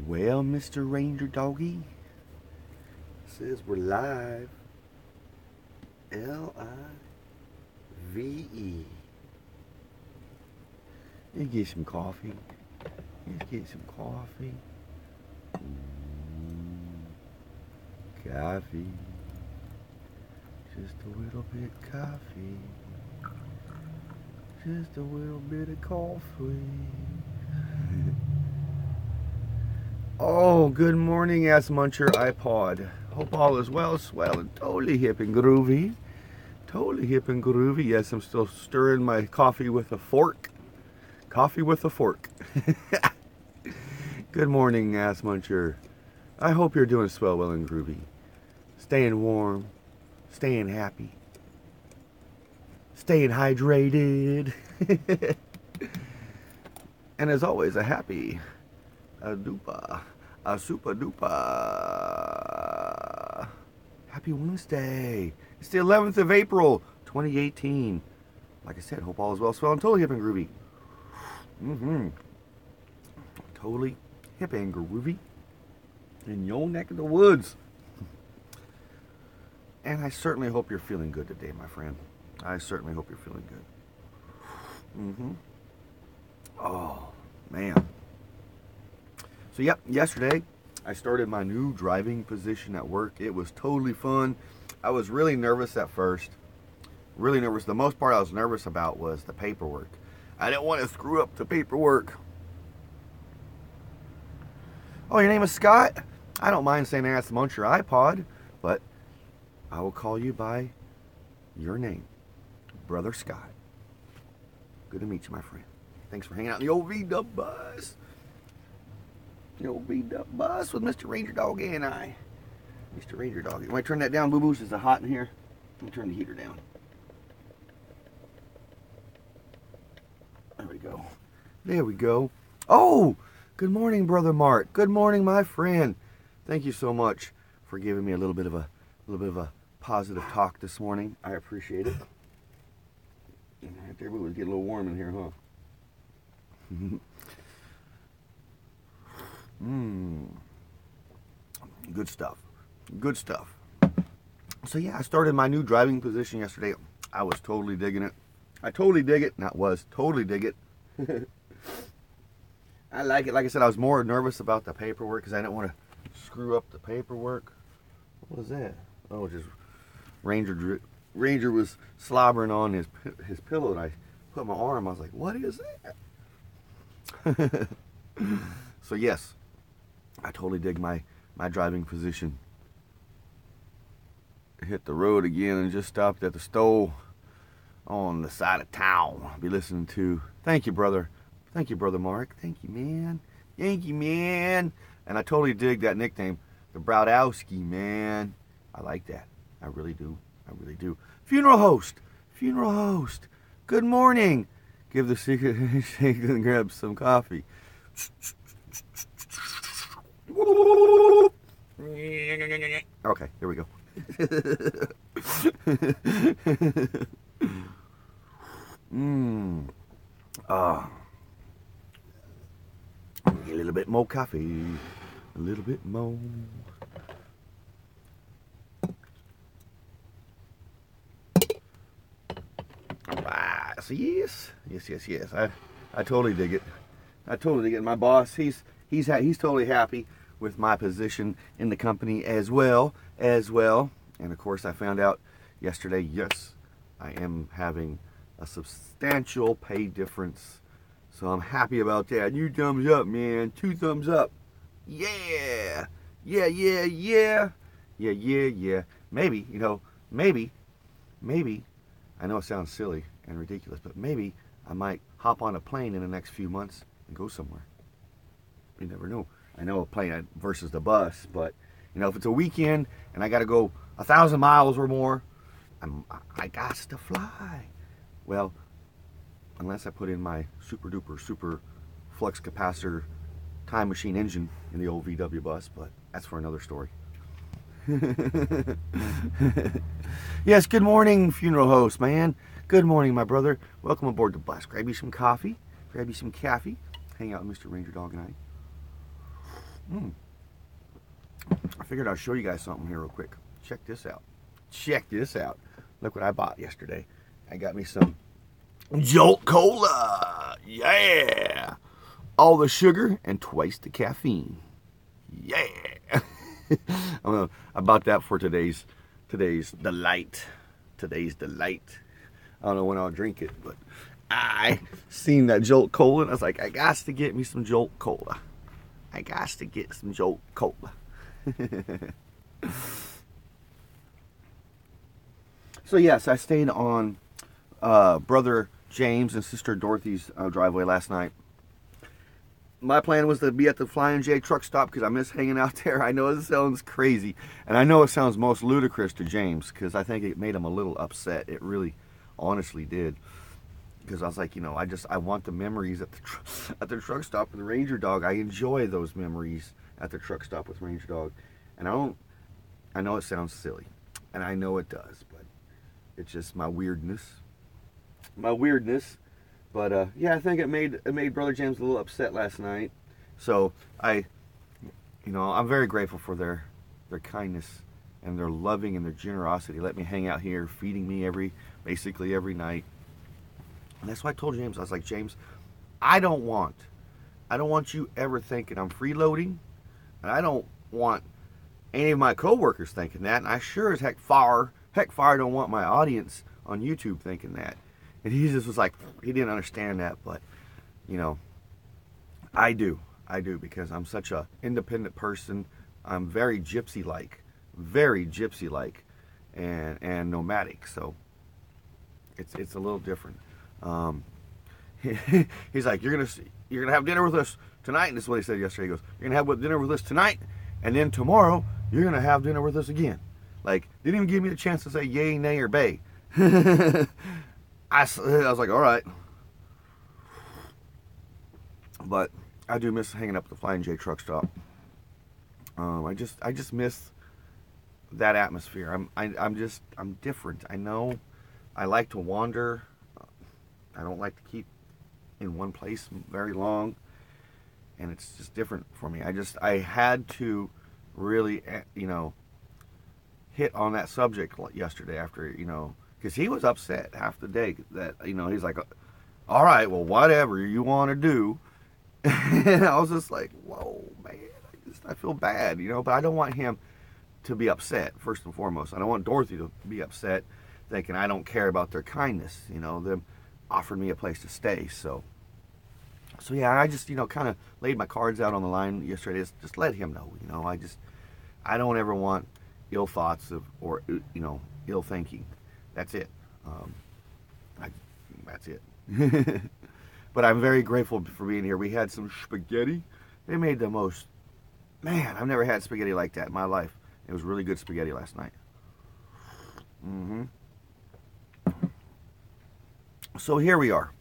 Well, Mr. Ranger Doggy, says we're live. Live. You get some coffee. Let's get some coffee. Coffee. Just a little bit coffee. Just a little bit of coffee. Oh, good morning, Ass Muncher iPod. Hope all is well, swell, and totally hip and groovy. Totally hip and groovy. Yes, I'm still stirring my coffee with a fork. Coffee with a fork. Good morning, Ass Muncher. I hope you're doing swell, well, and groovy. Staying warm. Staying happy. Staying hydrated. And as always, a happy... a super duper. Happy Wednesday. It's the 11th of April, 2018. Like I said, hope all is well, swell, and totally hip and groovy. Totally hip and groovy in your neck of the woods. And I certainly hope you're feeling good today, my friend. I certainly hope you're feeling good. Oh, man. So, yep, yesterday I started my new driving position at work. It was totally fun. I was really nervous at first. Really nervous. The most part I was nervous about was the paperwork. I didn't want to screw up the paperwork. Oh, your name is Scott? I don't mind saying Ass Muncher iPod, but I will call you by your name, Brother Scott. Good to meet you, my friend. Thanks for hanging out in the old V-Dub bus. The old V-Dub bus with Mr. Ranger Doggy and I. Mr. Ranger Doggy. Want to turn that down, boo-boos? Is it hot in here? Let me turn the heater down. There we go. There we go. Oh, good morning, Brother Mark. Good morning, my friend. Thank you so much for giving me a little bit of a positive talk this morning. I appreciate it. Everybody was getting a little warm in here, huh? Good stuff. Good stuff. So yeah, I started my new driving position yesterday. I was totally digging it. I totally dig it. Totally dig it. I like it. Like I said, I was more nervous about the paperwork because I didn't want to screw up the paperwork. What was that? Oh, just Ranger was slobbering on his pillow, and I put my arm. I was like, "What is that?" So yes, I totally dig my driving position. Hit the road again and just stopped at the stove on the side of town. I'll be listening to. Thank you, brother. Thank you, Brother Mark. Thank you, man. Thank you, man. And I totally dig that nickname, the Browdowski, man. I like that. I really do. I really do. Funeral host. Funeral host. Good morning. Give the secret handshake and grab some coffee. Okay, here we go. A little bit more coffee. A little bit more. So yes. I totally dig it. I totally dig it. My boss, he's totally happy with my position in the company as well. And of course, I found out yesterday, yes, I am having a substantial pay difference. So I'm happy about that. New thumbs up, man. 2 thumbs up. Yeah. Yeah. Maybe, maybe. I know it sounds silly and ridiculous, but maybe I might hop on a plane in the next few months and go somewhere. You never know. I know a plane versus the bus, but if it's a weekend and I got to go 1,000 miles or more, I got to fly. Well, unless I put in my super duper super flux capacitor time machine engine in the old VW bus, but that's for another story. Yes, good morning, funeral host, man. Good morning, my brother. Welcome aboard the bus. Grab you some coffee. Hang out with Mr. Ranger Dog and I. I figured I'd show you guys something here real quick. Check this out. Check this out. Look what I bought yesterday. I got me some Jolt Cola. Yeah. All the sugar and twice the caffeine. Yeah. I bought that for today's delight. Today's delight. I don't know when I'll drink it, but I seen that Jolt Cola and I was like, I got to get me some Jolt Cola. I got to get some Jolt Cola. So yes, I stayed on Brother James and Sister Dorothy's driveway last night. My plan was to be at the Flying J truck stop because I miss hanging out there. I know it sounds crazy, and I know it sounds most ludicrous to James because I think it made him a little upset. It really, honestly did. Because I was like, you know, I want the memories at the truck stop with the Ranger Dog. I enjoy those memories at the truck stop with Ranger Dog, and I know it sounds silly, and I know it does, but it's just my weirdness. But yeah, I think it made Brother James a little upset last night. So I'm very grateful for their kindness and their loving and their generosity. Let me hang out here, feeding me basically every night. And that's why I told James, I was like, James, I don't want you ever thinking I'm freeloading, and I don't want any of my coworkers thinking that, and I sure as heck far don't want my audience on YouTube thinking that. And he just was like, he didn't understand that, but you know, I do because I'm such a independent person. I'm very gypsy-like, and nomadic. So it's a little different. He's like, you're gonna have dinner with us tonight, and this is what he said yesterday. He goes, you're gonna have dinner with us tonight, and then tomorrow you're gonna have dinner with us again. Like, didn't even give me the chance to say yay, nay, or bay. I was like, all right. But I do miss hanging up at the Flying J truck stop. I just miss that atmosphere. I'm different. I know I like to wander. I don't like to keep in one place very long, and it's just different for me. I had to really, hit on that subject yesterday after, because he was upset half the day that, he's like, all right, well, whatever you want to do. And I was just like, whoa, man, I feel bad, but I don't want him to be upset, first and foremost. I don't want Dorothy to be upset thinking I don't care about their kindness, them offering me a place to stay. So yeah, I just, kind of laid my cards out on the line yesterday. Just let him know, I don't ever want ill thoughts or ill thinking. That's it. That's it. But I'm very grateful for being here. We had some spaghetti. They made the most, man, I've never had spaghetti like that in my life. It was really good spaghetti last night. So here we are,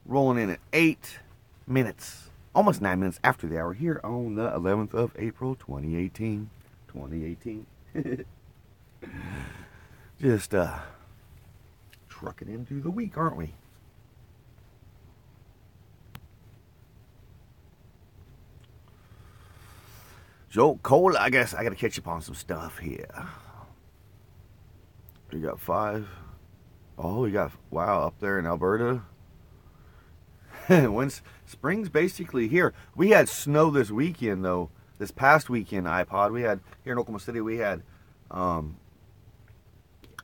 rolling in at 8 minutes, almost 9 minutes after the hour, here on the 11th of April, 2018. Just trucking into the week, aren't we? Jolt Cola, I guess I gotta catch up on some stuff here. We got 5. Oh, we got, wow, up there in Alberta. When spring's basically here. We had snow this weekend, though. This past weekend, iPod. We had, here in Oklahoma City, we had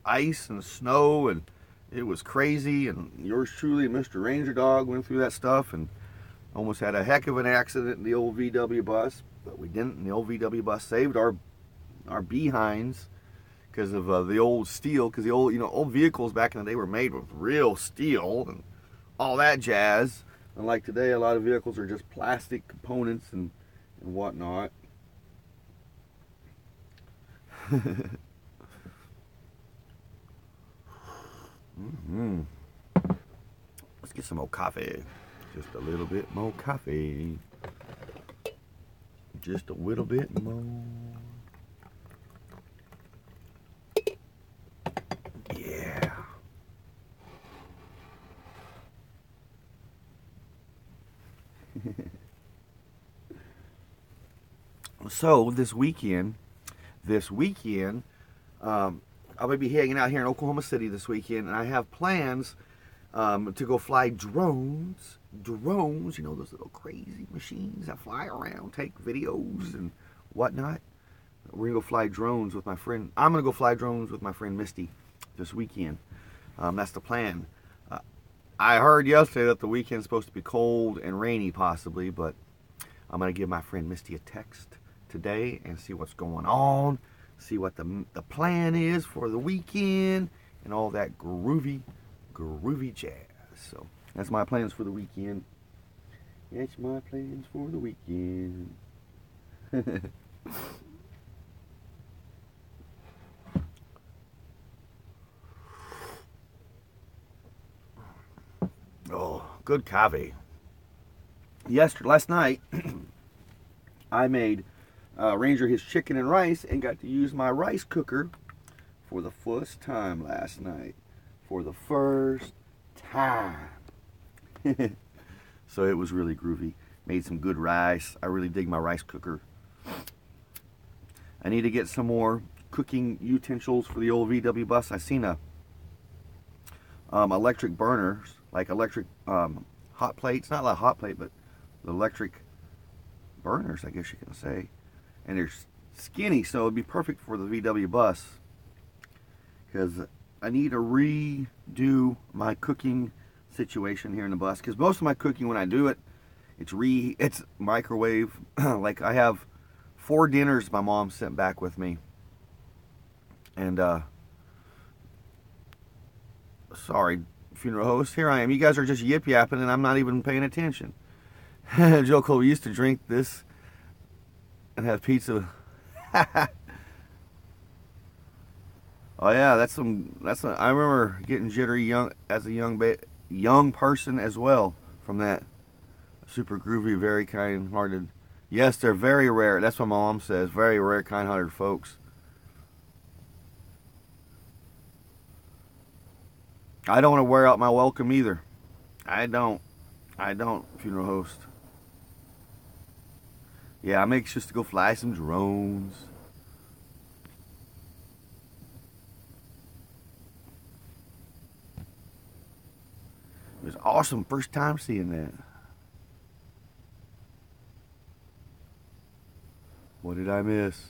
ice and snow, and it was crazy. And yours truly, Mr. Ranger Dog, went through that stuff and almost had a heck of an accident in the old VW bus. But we didn't, and the old VW bus saved our behinds. Because of the old steel, because the old, old vehicles back in the day were made with real steel and all that jazz. And like today, a lot of vehicles are just plastic components and whatnot. Let's get some more coffee. Just a little bit more coffee. Just a little bit more. Yeah. So this weekend, I'll be hanging out here in Oklahoma City this weekend, and I have plans to go fly drones. Drones, you know, those little crazy machines that fly around, take videos and whatnot. We're gonna go fly drones with my friend. I'm gonna go fly drones with my friend Misty this weekend. That's the plan. I heard yesterday that the weekend's supposed to be cold and rainy possibly, but I'm gonna give my friend Misty a text today and see what's going on, see what the plan is for the weekend, and all that groovy jazz. So that's my plans for the weekend. That's my plans for the weekend. Oh, good coffee. Last night, I made Ranger his chicken and rice and got to use my rice cooker for the first time last night. For the first time. So it was really groovy. Made some good rice. I really dig my rice cooker. I need to get some more cooking utensils for the old VW bus. I seen a electric burners, like electric hot plates. Not like hot plate, but the electric burners, I guess you can say. And they're skinny, so it'd be perfect for the VW bus. Because I need to redo my cooking situation here in the bus. Because most of my cooking, when I do it, it's microwave. Like I have 4 dinners my mom sent back with me. And sorry, funeral host, here I am. You guys are just yip yapping and I'm not even paying attention. Joe Cole used to drink this and have pizza. Oh yeah, I remember getting jittery as a young person as well from that. Super groovy, very kind-hearted. Yes, they're very rare. That's what my mom says. Very rare, kind-hearted folks. I don't want to wear out my welcome either. I don't, funeral host. Yeah, I'm anxious to go fly some drones. It was awesome. First time seeing that. What did I miss?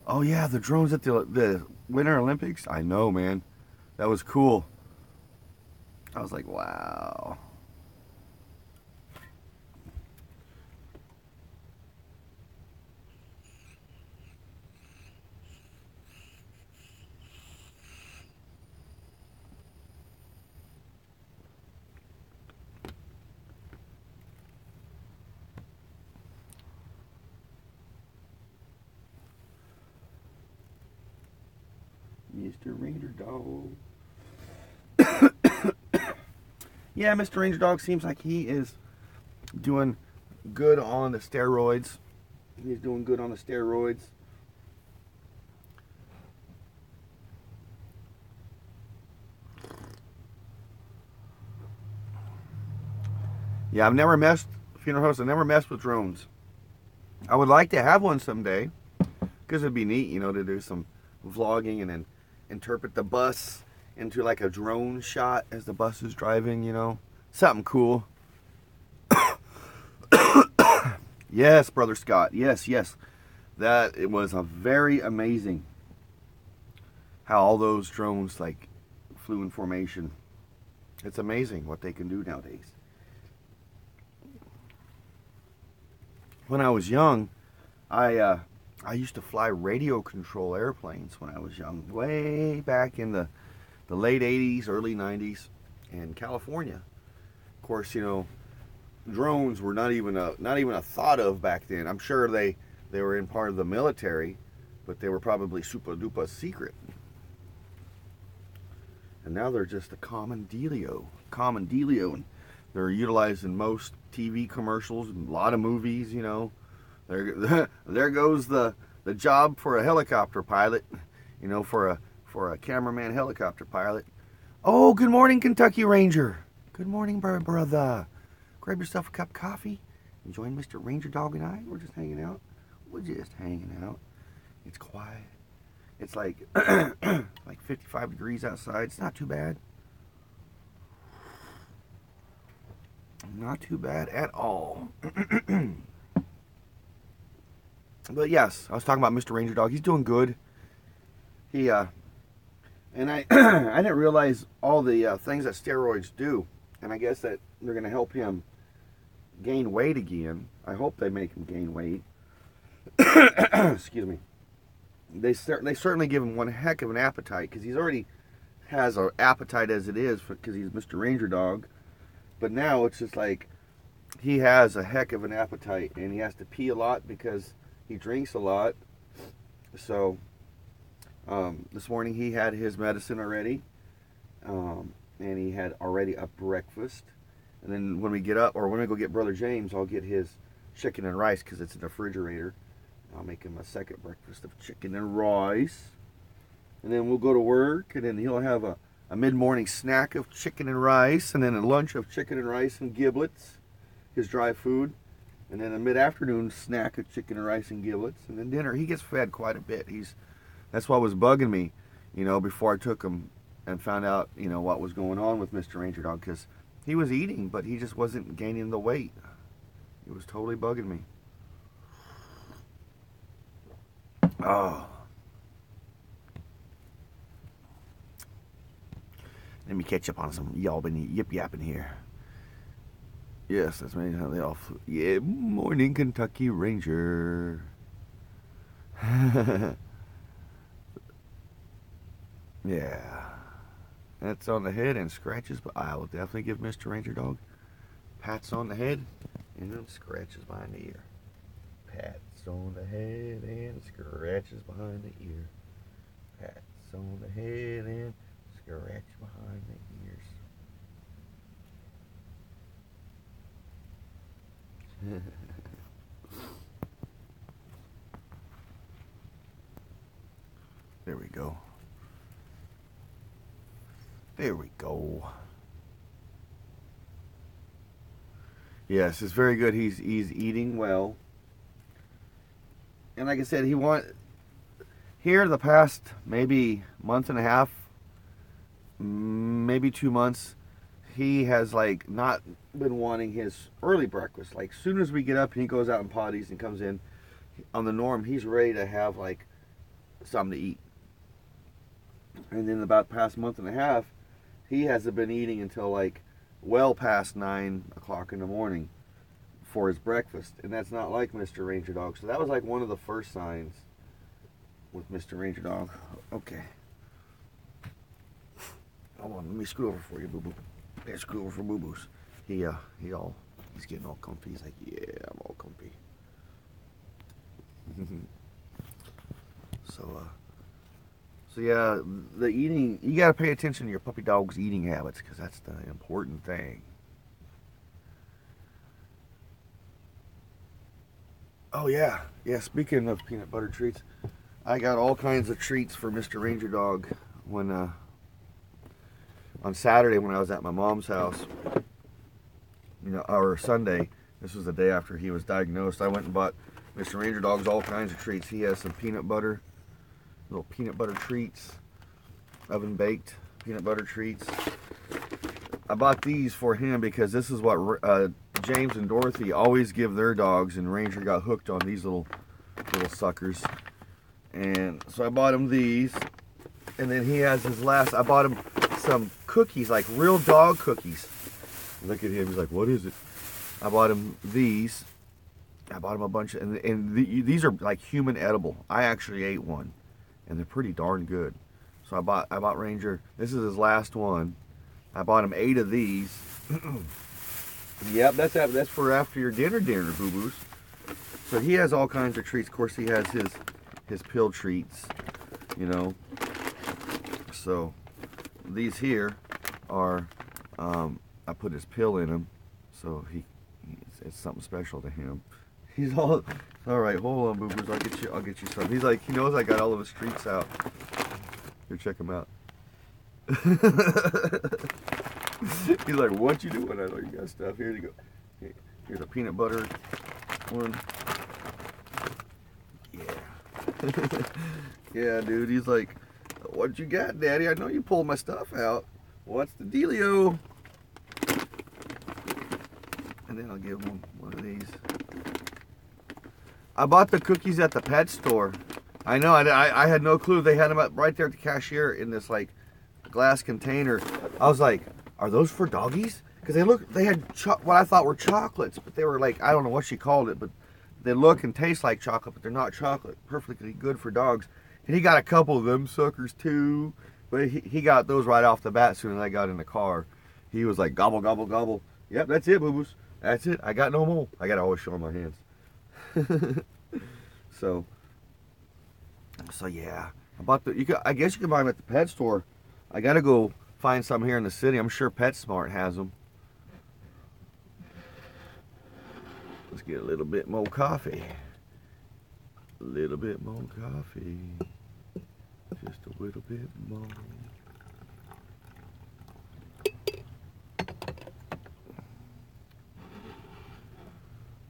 Oh yeah, the drones at the Winter Olympics. I know, man. That was cool. I was like, wow. Mr. Ranger Dog. Yeah, Mr. Ranger Dog seems like he is doing good on the steroids. He's doing good on the steroids. Yeah, I've never messed, funeral host, I've never messed with drones. I would like to have one someday, because it'd be neat, you know, to do some vlogging and then interpret the bus into like a drone shot as the bus is driving, you know. Something cool. Yes, Brother Scott. Yes, yes. That, it was a very amazing how all those drones like flew in formation. It's amazing what they can do nowadays. When I was young, I used to fly radio control airplanes when I was young, way back in the late 80s, early 90s in California. Of course, you know, drones were not even a thought of back then. I'm sure they were in part of the military, but they were probably super duper secret. And now they're just a common dealio, and they're utilized in most TV commercials, and a lot of movies, you know. There goes the job for a helicopter pilot, you know, for a cameraman helicopter pilot. Oh, good morning, Kentucky Ranger. Good morning, brother. Grab yourself a cup of coffee enjoying Mr. Ranger Dog and I. We're just hanging out. We're just hanging out. It's quiet. It's like like 55 degrees outside. It's not too bad. Not too bad at all. But yes, I was talking about Mr. Ranger Dog. He's doing good. He and I I didn't realize all the things that steroids do, and I guess that they're going to help him gain weight again. I hope they make him gain weight. Excuse me. They certainly give him one heck of an appetite, because he's already has an appetite as it is, because he's Mr. Ranger Dog. But now it's just like he has a heck of an appetite, and he has to pee a lot because he drinks a lot. So this morning he had his medicine already, and he had already a breakfast. And then when we get up, or when we go get Brother James, I'll get his chicken and rice, because it's in the refrigerator. I'll make him a second breakfast of chicken and rice. And then we'll go to work, and then he'll have a mid-morning snack of chicken and rice, and then a lunch of chicken and rice and giblets, his dry food, and then a mid-afternoon snack of chicken and rice and giblets, and then dinner. He gets fed quite a bit. That's what was bugging me, before I took him and found out, what was going on with Mr. Ranger Dog, because he was eating, but he just wasn't gaining the weight. It was totally bugging me. Oh. Let me catch up on some yip-yapping here. Yes, that's me. They all flew. Yeah, morning, Kentucky Ranger. Yeah. That's on the head and scratches, but I will definitely give Mr. Ranger Dog pats on the head and scratches behind the ear. Pats on the head and scratches behind the ear. Pats on the head and scratch behind the ears. There we go. There we go. Yes, it's very good. He's eating well. And like I said, here the past maybe month and a half, maybe 2 months, he has not been wanting his early breakfast. Like soon as we get up and he goes out and potties and comes in, on the norm, he's ready to have something to eat. And then about the past month and a half, he hasn't been eating until well past 9 o'clock in the morning for his breakfast. And that's not like Mr. Ranger Dog. So that was one of the first signs with Mr. Ranger Dog. Okay. Hold on, let me scoot over for you, Boo Boo. Yeah, scoot over for Boo Boo's. He's getting all comfy. He's like, yeah, I'm all comfy. So yeah, the eating, you gotta pay attention to your puppy dog's eating habits, because that's the important thing. Oh yeah, speaking of peanut butter treats, I got all kinds of treats for Mr. Ranger Dog when on Saturday when I was at my mom's house, or Sunday. This was the day after he was diagnosed. I went and bought Mr. Ranger Dog's all kinds of treats. He has some little peanut butter treats, oven baked peanut butter treats. I bought these for him because this is what James and Dorothy always give their dogs, and Ranger got hooked on these little suckers. And so I bought him these, and then he has his last. I bought him some cookies, real dog cookies. Look at him, he's like, what is it? I bought him these. I bought him a bunch, and these are human edible. I actually ate one, and they're pretty darn good. So I bought Ranger. This is his last one. I bought him 8 of these. Yep, that's for after your dinner, Boo Boos. So he has all kinds of treats. Of course, he has his pill treats, So these here are, I put his pill in him, so it's something special to him. He's all right. Hold on, Boo Boos. I'll get you some. He's he knows I got all of his treats out. Here, check him out. He's like, what you doing? I know you got stuff. Here you go. Here's a peanut butter one. Yeah. Yeah, dude. He's like, what you got, Daddy? I know you pulled my stuff out. What's the dealio? And then I'll give him one of these. I bought the cookies at the pet store. I know, I had no clue. They had them up right there at the cashier in this like glass container. I was like, are those for doggies? Because they had what I thought were chocolates, but they were like, I don't know what she called it, but they look and taste like chocolate, but they're not chocolate. Perfectly good for dogs. And he got a couple of them suckers too. But he got those right off the bat as soon as I got in the car. He was like, gobble, gobble, gobble. Yep, that's it, boo-boos. That's it. I got no more. I got to always show him my hands. So yeah. I guess you can buy them at the pet store. I got to go find some here in the city. I'm sure PetSmart has them. Let's get a little bit more coffee. A little bit more coffee. Just a little bit more.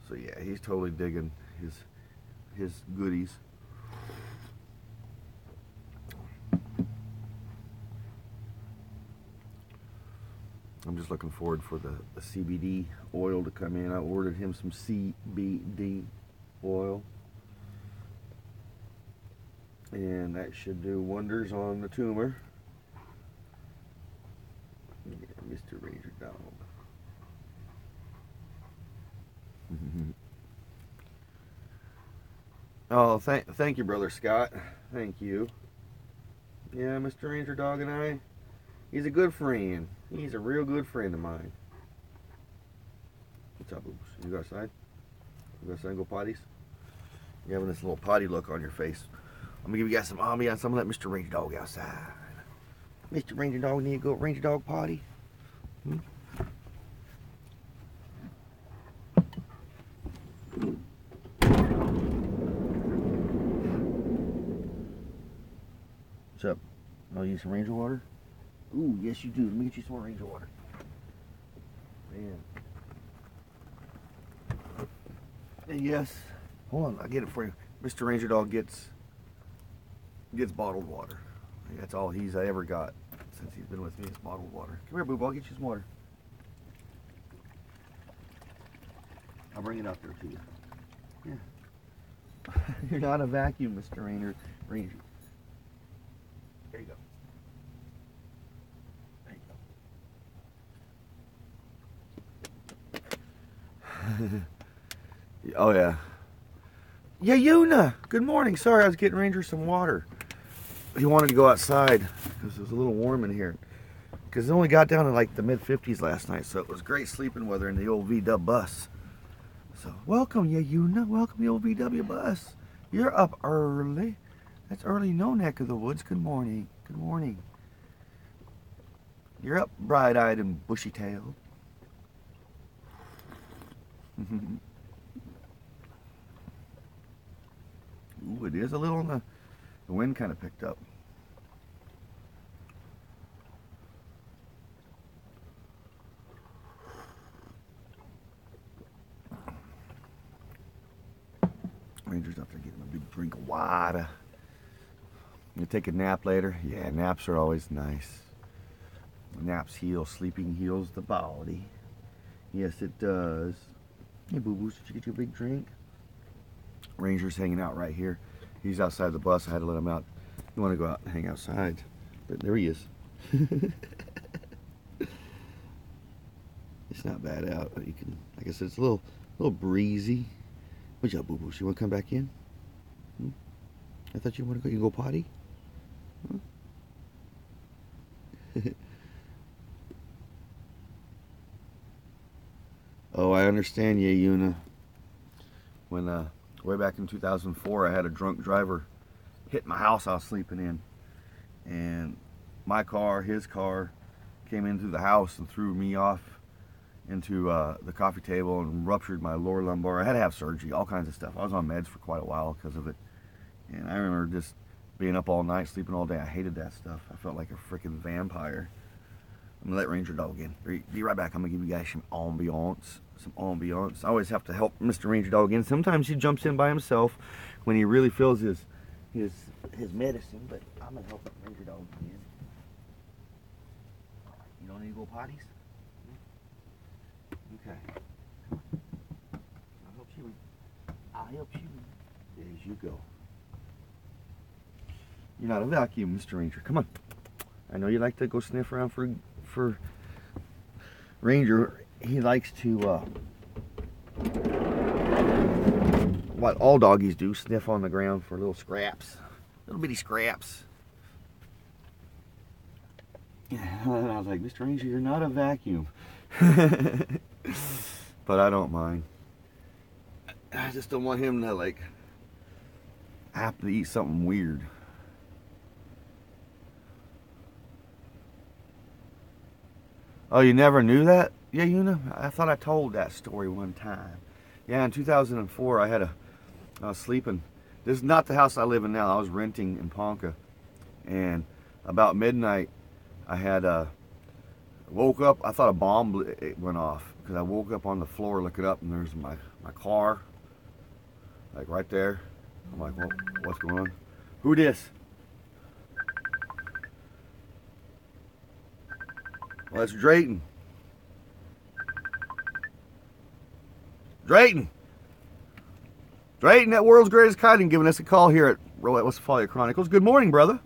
So yeah, he's totally digging his goodies. I'm just looking forward for the CBD oil to come in. I ordered him some CBD oil. And that should do wonders on the tumor. Yeah, Mr. Ranger Dog. Oh, thank you, Brother Scott. Thank you. Yeah, Mr. Ranger Dog and I, he's a good friend. He's a real good friend of mine. What's up, Boobs? You go outside? You go outside and go potties? You're having this little potty look on your face. I'm gonna give you guys some ambiance. I'm gonna let Mr. Ranger Dog outside. Mr. Ranger Dog need to go Ranger Dog potty. Hmm? What's up? Oh, you need some Ranger water? Ooh, yes you do. Let me get you some more Ranger water. Man. And yes, hold on, I'll get it for you. Mr. Ranger Dog gets bottled water. That's all he's ever got since he's been with me is bottled water. Come here, Boob, I'll get you some water. I'll bring it out there to you. Yeah. You're not a vacuum, Mr. Ranger. There you go. There you go. Oh yeah. Yeah, Yuna. Good morning. Sorry, I was getting Ranger some water. He wanted to go outside because it was a little warm in here. Because it only got down to like the mid-50s last night, so it was great sleeping weather in the old VW bus. So welcome, yeah, Yuna. Welcome the old VW bus. You're up early. That's early in no neck of the woods. Good morning. Good morning. You're up bright-eyed and bushy-tailed. Ooh, it is a little, the wind kind of picked up. Ranger's up there getting a big drink of water. You take a nap later? Yeah, naps are always nice. Naps heal, sleeping heals the body. Yes, it does. Hey, boo-boos, did you get your big drink? Ranger's hanging out right here. He's outside the bus. I had to let him out. You want to go out and hang outside. But there he is. It's not bad out. You can, like I said, it's a little breezy. What's up, boo-boos? You want to come back in? Hmm? I thought you want to go potty? Huh? Oh, I understand, yeah, Yuna. When way back in 2004, I had a drunk driver hit my house I was sleeping in, and my car, his car, came in through the house and threw me off into the coffee table and ruptured my lower lumbar. I had to have surgery, all kinds of stuff. I was on meds for quite a while because of it, and I remember just being up all night, sleeping all day. I hated that stuff. I felt like a freaking vampire. I'm gonna let Ranger Dog in. Be right back. I'm gonna give you guys some ambiance. some ambiance. I always have to help Mr. Ranger Dog in. Sometimes he jumps in by himself when he really feels his medicine, but I'm gonna help Ranger Dog in. You don't need to go potties? Okay. I'll help you in. I'll help you in. As you go. You're not a vacuum, Mr. Ranger. Come on. I know you like to go sniff around for Ranger. He likes to, what all doggies do, sniff on the ground for little scraps. Little bitty scraps. And I was like, Mr. Ranger, you're not a vacuum. But I don't mind. I just don't want him to, like, have to eat something weird. Oh, you never knew that? Yeah, you know, I thought I told that story one time. Yeah, in 2004, I was sleeping. This is not the house I live in now. I was renting in Ponca. And about midnight, I had woke up. I thought a bomb went off because I woke up on the floor looking up, and there's my car, like right there. I'm like, what's going on? Who this? Well, that's Drayton. Drayton, that world's greatest kiting, giving us a call here at Rolette Westphalia Chronicles. Good morning, brother.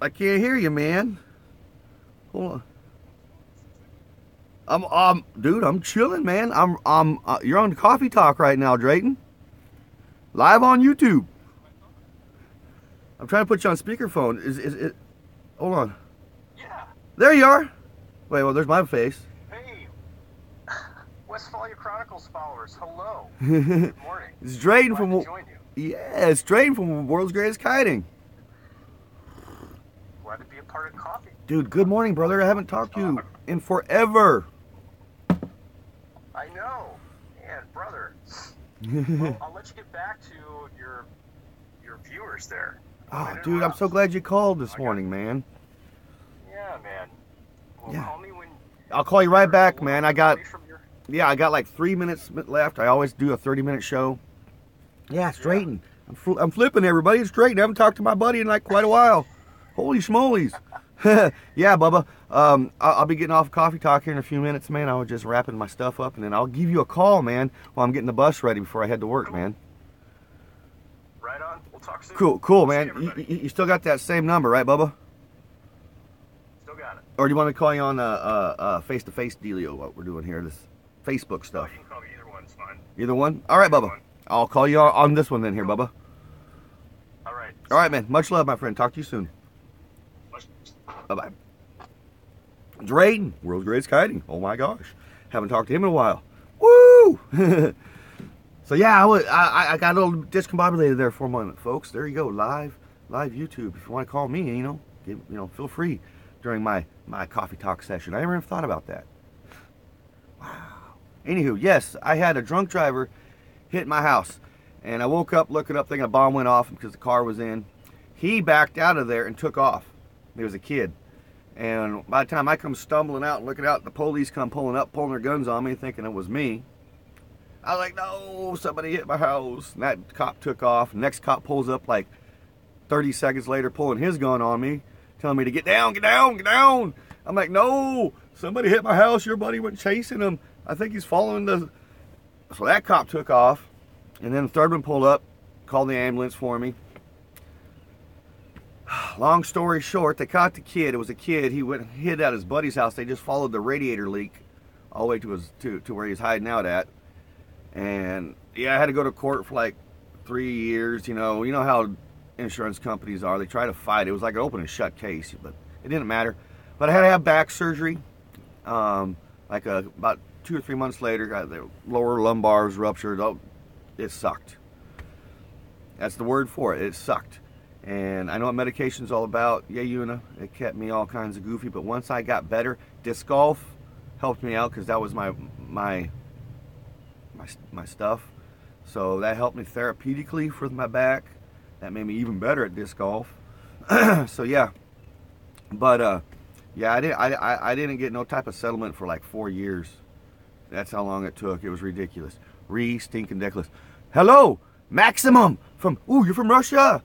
I can't hear you, man. Hold on. Dude, I'm chilling, man. You're on Coffee Talk right now, Drayton. Live on YouTube. I'm trying to put you on speakerphone. Is it? Hold on. Yeah. There you are. Wait, well, there's my face. Hey, Westphalia Chronicles followers, hello. Good morning. It's Drayton from. Glad to join you. Yeah, it's Drayton from World's Greatest Kiting. Glad to be a part of Coffee. Dude, good morning, brother. I haven't talked to you in forever. I know, man, brother. Well, I'll let you get back to your viewers there. Oh, dude, I'm so glad you called this morning, man. Yeah, man. Well, Yeah. call me when. I'll call you right back, man. I got your... like 3 minutes left. I always do a 30-minute show. Yeah, it's Drayton. I'm flipping, everybody. It's Drayton. I haven't talked to my buddy in like quite a while. Holy schmolies. Yeah, Bubba. I'll be getting off Coffee Talk here in a few minutes, man. I was just wrapping my stuff up, and then I'll give you a call, man, while I'm getting the bus ready before I head to work, man. Right on. We'll talk soon. Cool, man. You still got that same number, right, Bubba? Still got it. Or do you want me to call you on face-to-face dealio, what we're doing here, this Facebook stuff? You can call me either one's fine. Either one? All right, Bubba. I'll call you on this one then here, Bubba. All right. All right, man. Much love, my friend. Talk to you soon. Bye-bye. Drayton, world's greatest kiting. Oh, my gosh. Haven't talked to him in a while. Woo! So, yeah, I got a little discombobulated there for a moment, folks. There you go. Live YouTube. If you want to call me, feel free during my Coffee Talk session. I never even thought about that. Wow. Anywho, yes, I had a drunk driver hit my house. And I woke up looking up thinking a bomb went off because the car was in. He backed out of there and took off. He was a kid. And by the time I come stumbling out and looking out, the police come pulling their guns on me thinking it was me. I was like, no, somebody hit my house. And that cop took off. Next cop pulls up like 30 seconds later pulling his gun on me, telling me to get down, get down, get down. I'm like, no, somebody hit my house. Your buddy went chasing him. I think he's following the... So that cop took off. And then the third one pulled up, called the ambulance for me. Long story short, they caught the kid. It was a kid. He went and hid at his buddy's house. They just followed the radiator leak all the way to where he's hiding out at. And yeah, I had to go to court for like 3 years. You know how insurance companies are. They try to fight. It was like an open and shut case, but it didn't matter. But I had to have back surgery. About 2 or 3 months later, got the lower lumbars ruptured. Oh, it sucked. That's the word for it. It sucked. And I know what medication's all about. Yeah, Una, it kept me all kinds of goofy. But once I got better, disc golf helped me out because that was my stuff. So that helped me therapeutically for my back. That made me even better at disc golf. So yeah. But Yeah, I didn't get no type of settlement for like 4 years. That's how long it took. It was ridiculous. Stinking ridiculous. Hello, Maximum from. Ooh, you're from Russia.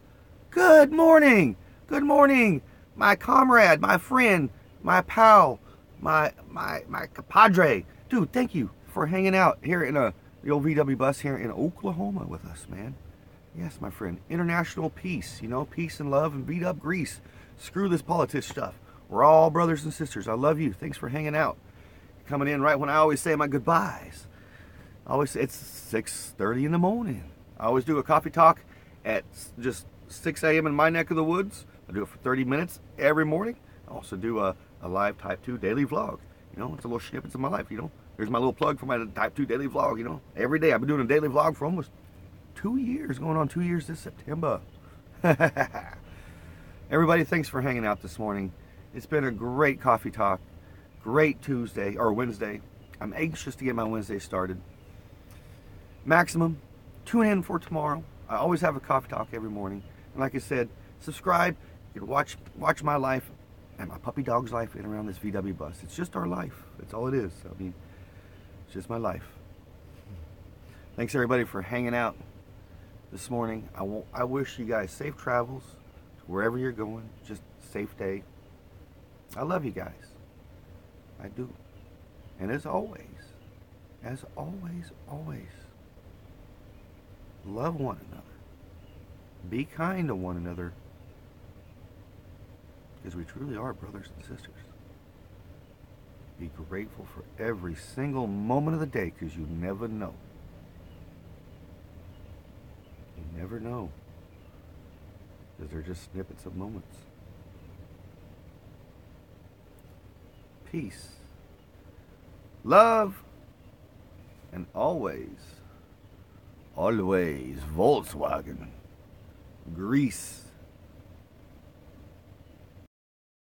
Good morning. Good morning, my comrade, my friend, my pal, my compadre. Dude, thank you for hanging out here in the old VW bus here in Oklahoma with us, man. Yes, my friend. International peace, you know, peace and love, and beat up Greece. Screw this politics stuff. We're all brothers and sisters. I love you. Thanks for hanging out. Coming in right when I always say my goodbyes. It's 6:30 in the morning. I always do a coffee talk at just 6 a.m. in my neck of the woods. I do it for 30 minutes every morning. I also do a live Type 2 daily vlog. You know, it's a little snippets of my life, you know. There's my little plug for my Type 2 daily vlog, you know. Every day. I've been doing a daily vlog for almost 2 years, going on 2 years this September. Everybody, thanks for hanging out this morning. It's been a great coffee talk. Great Tuesday, or Wednesday. I'm anxious to get my Wednesday started. Maximum, tune in for tomorrow. I always have a coffee talk every morning. And like I said, subscribe. You can watch my life and my puppy dog's life in around this VW bus. It's just our life. That's all it is. I mean, it's just my life. Thanks everybody for hanging out this morning. I wish you guys safe travels to wherever you're going. Just safe day. I love you guys. I do. And as always, love one another. Be kind to one another. Because we truly are brothers and sisters. Be grateful for every single moment of the day, because you never know. You never know. Because they're just snippets of moments. Peace, love, and always Volkswagen. Greece.